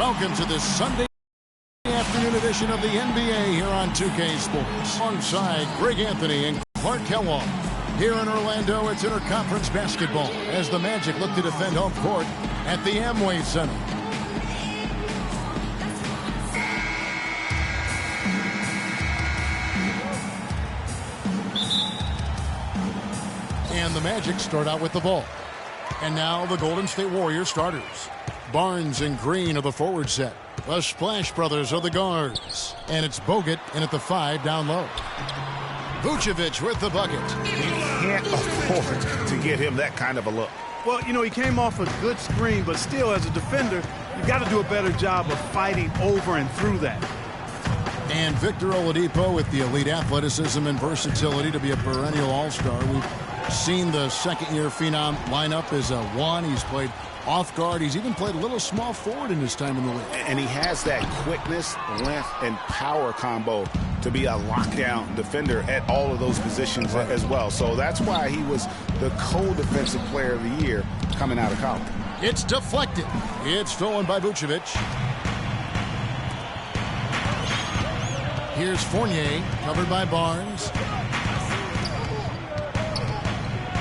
Welcome to this Sunday afternoon edition of the NBA here on 2K Sports. Alongside Greg Anthony and Clark Kellogg. Here in Orlando, it's interconference basketball as the Magic look to defend home court at the Amway Center. And the Magic start out with the ball. And now the Golden State Warriors starters. Barnes and Green are the forward set. The Splash Brothers are the guards. And it's Bogut in at the 5 down low. Vucevic with the bucket. You can't afford to get him that kind of a look. Well, you know, he came off a good screen, but still, as a defender, you got to do a better job of fighting over and through that. And Victor Oladipo with the elite athleticism and versatility to be a perennial all-star. We've seen the second-year phenom line up as a 1. He's played off guard. He's even played a little small forward in his time in the league. And he has that quickness, length, and power combo to be a lockdown defender at all of those positions as well. So that's why he was the co-defensive player of the year coming out of college. It's deflected. It's stolen by Vucevic. Here's Fournier, covered by Barnes.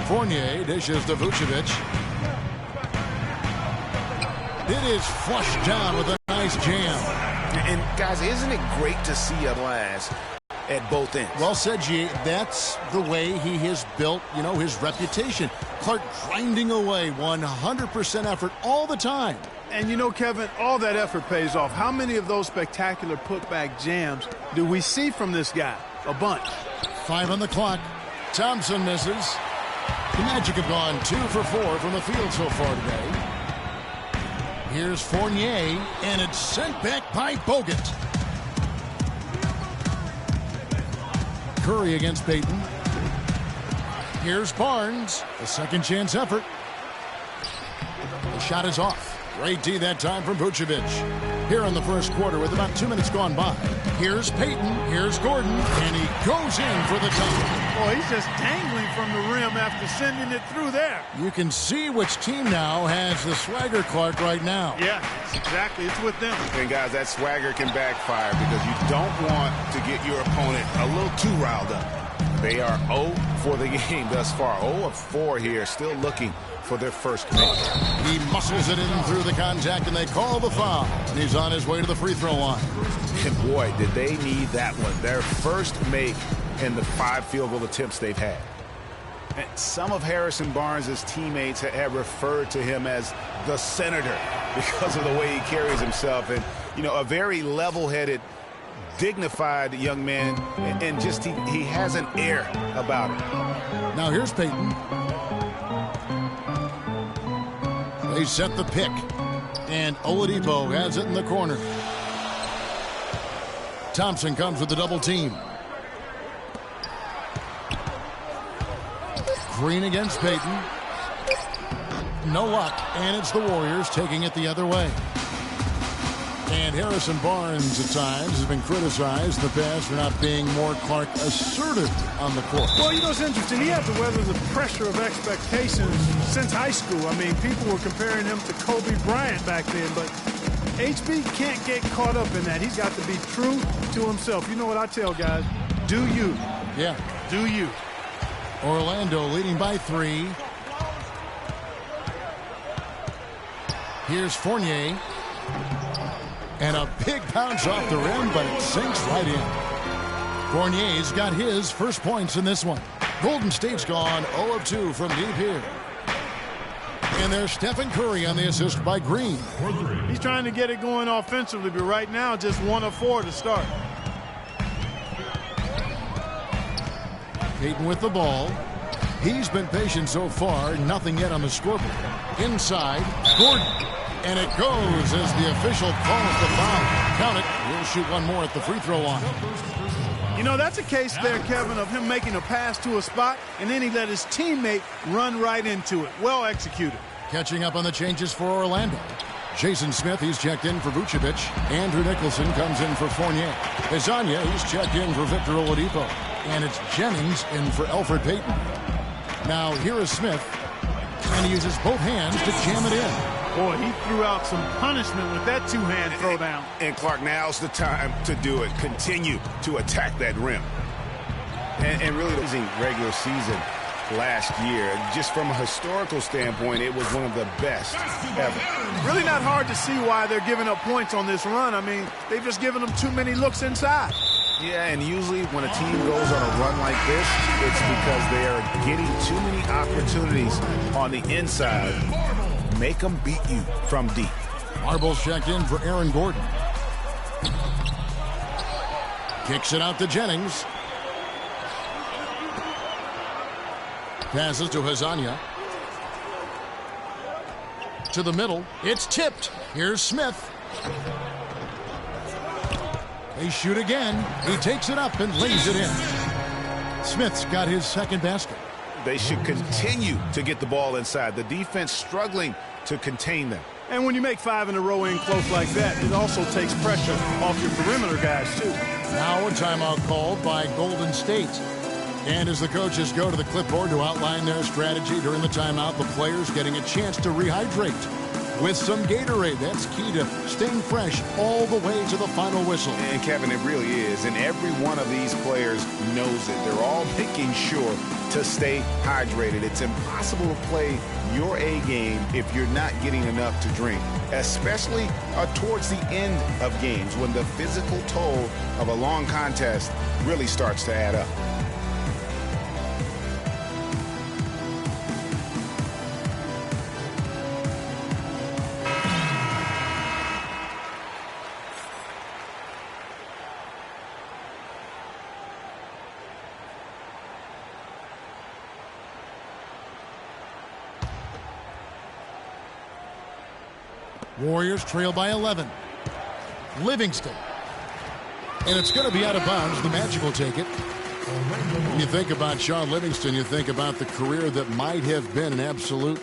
Fournier dishes to Vucevic. It is flushed down with a nice jam. And, guys, isn't it great to see a glass at both ends? Well said, G. That's the way he has built, you know, his reputation. Clark grinding away, 100% effort all the time. And, you know, Kevin, all that effort pays off. How many of those spectacular putback jams do we see from this guy? A bunch. 5 on the clock. Thompson misses. The Magic have gone 2 for 4 from the field so far today. Here's Fournier, and it's sent back by Bogut. Curry against Payton. Here's Barnes, a second chance effort. The shot is off. Great D that time from Vucevic. Here in the first quarter with about 2 minutes gone by. Here's Payton, here's Gordon, and he goes in for the tie. Oh, he's just dangling from the rim after sending it through there. You can see which team now has the swagger, Clark, right now. Yeah, exactly. It's with them. And, guys, that swagger can backfire because you don't want to get your opponent a little too riled up. They are 0 for the game thus far. 0 of 4 here, still looking for their first make. He muscles it in through the contact, and they call the foul. And he's on his way to the free throw line. And, boy, did they need that one. Their first make in the 5 field goal attempts they've had. And some of Harrison Barnes' teammates have referred to him as the senator because of the way he carries himself. And, you know, a very level-headed, dignified young man, and just he has an air about him. Now here's Payton. They set the pick, and Oladipo has it in the corner. Thompson comes with the double team. Green against Payton. No luck, and it's the Warriors taking it the other way. And Harrison Barnes at times has been criticized in the past for not being more, Clark, assertive on the court. Well, you know, it's interesting. He had to weather the pressure of expectations since high school. I mean, people were comparing him to Kobe Bryant back then, but HB can't get caught up in that. He's got to be true to himself. You know what I tell guys? Do you. Yeah. Do you. Orlando leading by 3. Here's Fournier. And a big bounce off the rim, but it sinks right in. Fournier's got his first points in this one. Golden State's gone 0 of 2 from deep here. And there's Stephen Curry on the assist by Green. He's trying to get it going offensively, but right now just 1 of 4 to start. Payton with the ball. He's been patient so far. Nothing yet on the scoreboard. Inside, Gordon. And it goes as the official calls the foul. Count it. He'll shoot one more at the free throw line. You know, that's a case there, Kevin, of him making a pass to a spot, and then he let his teammate run right into it. Well executed. Catching up on the changes for Orlando. Jason Smith, he's checked in for Vucevic. Andrew Nicholson comes in for Fournier. Azania, he's checked in for Victor Oladipo. And it's Jennings in for Elfrid Payton. Now, here is Smith. And he uses both hands to jam it in. Boy, he threw out some punishment with that two-hand throwdown. And Clark, now's the time to do it. Continue to attack that rim. And really losing regular season last year, just from a historical standpoint, it was one of the best ever. Really not hard to see why they're giving up points on this run. I mean, they've just given them too many looks inside. Yeah, and usually when a team goes on a run like this, it's because they are getting too many opportunities on the inside. Make them beat you from deep. Marbles checked in for Aaron Gordon. Kicks it out to Jennings. Passes to Hazanya. To the middle. It's tipped. Here's Smith. They shoot again. He takes it up and lays it in. Smith's got his second basket. They should continue to get the ball inside. The defense struggling to contain them. And when you make 5 in a row in close like that, it also takes pressure off your perimeter guys, too. Now a timeout called by Golden State. And as the coaches go to the clipboard to outline their strategy during the timeout, the players getting a chance to rehydrate with some Gatorade. That's key to staying fresh all the way to the final whistle. And Kevin, it really is. And every one of these players knows it. They're all making sure to stay hydrated. It's impossible to play your A game if you're not getting enough to drink, especially towards the end of games when the physical toll of a long contest really starts to add up. Warriors trail by 11. Livingston. And it's going to be out of bounds. The Magic will take it. When you think about Sean Livingston, you think about the career that might have been an absolute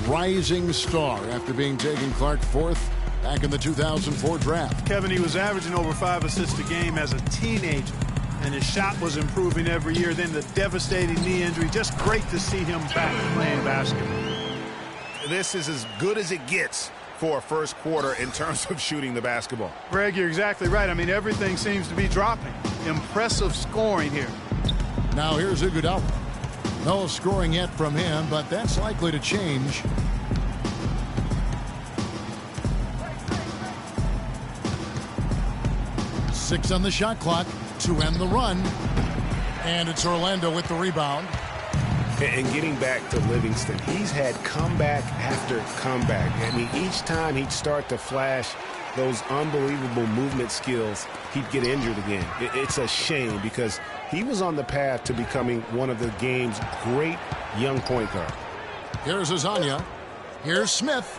rising star after being taken Clark fourth back in the 2004 draft. Kevin, he was averaging over 5 assists a game as a teenager, and his shot was improving every year. Then the devastating knee injury. Just great to see him back playing basketball. This is as good as it gets for a first quarter in terms of shooting the basketball. Greg, you're exactly right. I mean, everything seems to be dropping. Impressive scoring here. Now here's Iguodala. No scoring yet from him, but that's likely to change. Six on the shot clock to end the run. And it's Orlando with the rebound. And getting back to Livingston, he's had comeback after comeback. I mean, each time he'd start to flash those unbelievable movement skills, he'd get injured again. It's a shame because he was on the path to becoming one of the game's great young point guards. Here's Hazanya. Here's Smith.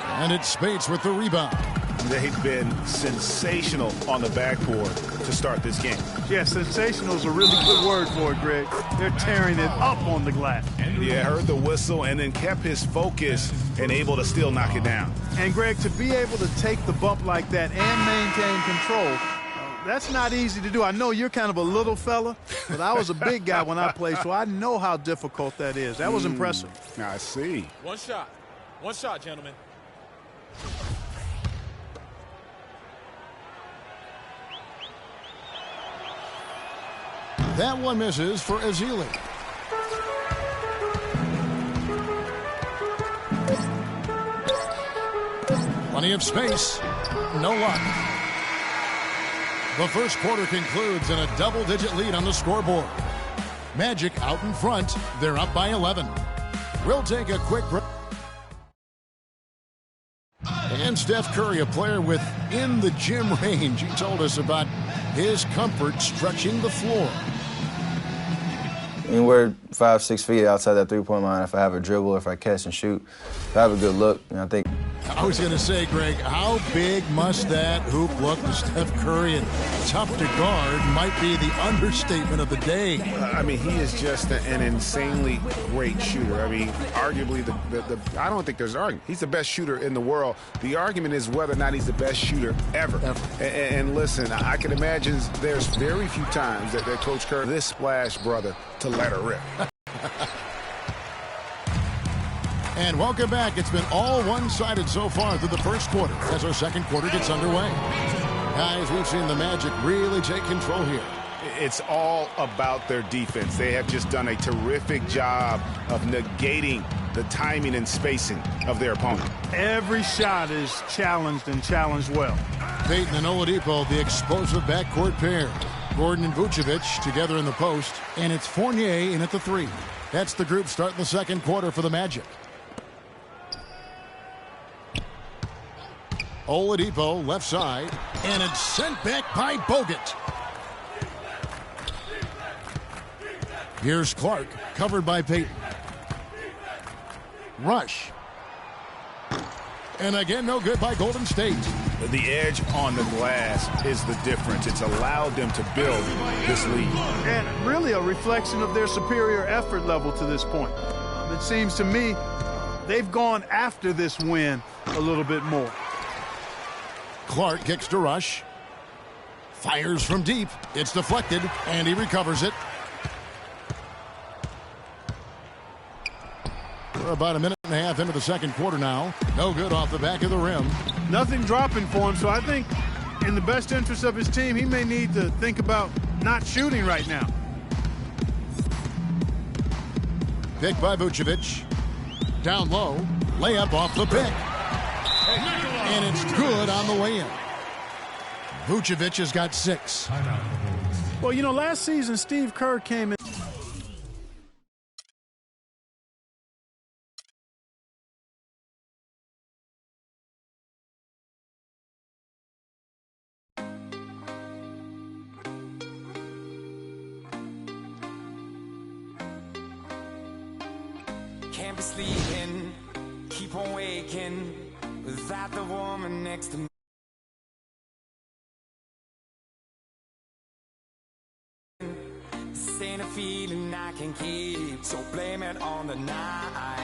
And it's Spates with the rebound. They've been sensational on the backboard to start this game. Yeah, sensational is a really good word for it, Greg. They're tearing it up on the glass. Yeah, heard the whistle and then kept his focus and able to still knock it down. And, Greg, to be able to take the bump like that and maintain control, that's not easy to do. I know you're kind of a little fella, but I was a big guy when I played, so I know how difficult that is. That was impressive. I see. One shot, gentlemen. That one misses for Ezeli. Plenty of space. No luck. The first quarter concludes in a double-digit lead on the scoreboard. Magic out in front. They're up by 11. We'll take a quick break. And Steph Curry, a player within the gym range. He told us about his comfort stretching the floor. Anywhere 5-6 feet outside that three-point line, if I have a dribble, if I catch and shoot, if I have a good look, I think. I was going to say, Greg, how big must that hoop look to Steph Curry? And tough to guard might be the understatement of the day. I mean, he is just an insanely great shooter. I mean, arguably, I don't think there's an argument. He's the best shooter in the world. The argument is whether or not he's the best shooter ever. And listen, I can imagine there's very few times that Coach Curry, this splash brother, to let her rip. And welcome back. It's been all one-sided so far through the first quarter as our second quarter gets underway. Guys, we've seen the Magic really take control here. It's all about their defense. They have just done a terrific job of negating the timing and spacing of their opponent. Every shot is challenged and challenged well. Payton and Oladipo, the explosive backcourt pair. Gordon and Vucevic together in the post, and it's Fournier in at the 3. That's the group starting the second quarter for the Magic. Oladipo left side, and it's sent back by Bogut. Here's Clark, covered by Payton. Rush. And again, no good by Golden State. The edge on the glass is the difference. It's allowed them to build this lead. And really a reflection of their superior effort level to this point. It seems to me they've gone after this win a little bit more. Clark kicks to Rush. Fires from deep. It's deflected, and he recovers it. We're about a minute and a half into the second quarter now. No good off the back of the rim. Nothing dropping for him, so I think in the best interest of his team, he may need to think about not shooting right now. Pick by Vucevic. Down low. Layup off the pick. And it's good on the way in. Vucevic has got 6. Well, you know, last season, Steve Kerr came in. Can't be sleeping, keep on waking without the woman next to me. This ain't a feeling I can keep, so blame it on the night.